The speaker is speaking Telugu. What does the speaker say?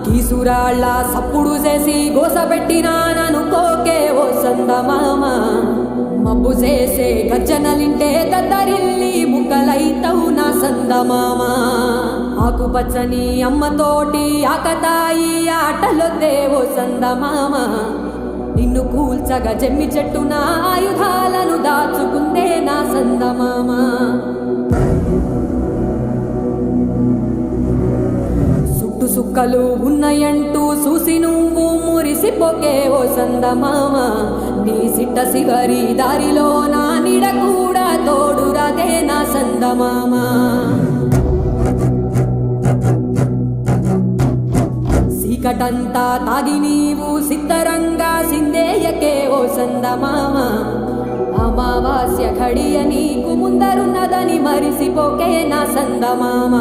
కీసురాళ్ళ సప్పుడు చేసి గోసబెట్టినాననుకోకే ఓ సందమామ మబ్బు చేసే గర్జనలింటే దద్దరిల్లి ముక్కలైతవు నా సందమామ ఆకుపచ్చని అమ్మతోటి ఆకతాయి ఆటలొద్దే ఓ సందమామ నిన్ను కూల్చగా జమ్మి చెట్టున ఆయుధాలను దాచుకుందే నా సందమామ సుట్టు సుక్కలు ఉన్నాయంటూ చూసి నువ్వు మురిసిపోకే ఓ సందమామ నీ సిట్ట సిగరి దారిలో నా నీడ కూడా తోడురాదే నా సందమామ చీకటంతా తాగి నీవు సిద్ధరంగా సిందేయకే ఓ సందమామ అమావాస్య ఘడియ నీకు ముందరున్నదని మరిసిపోకే నా సందమామ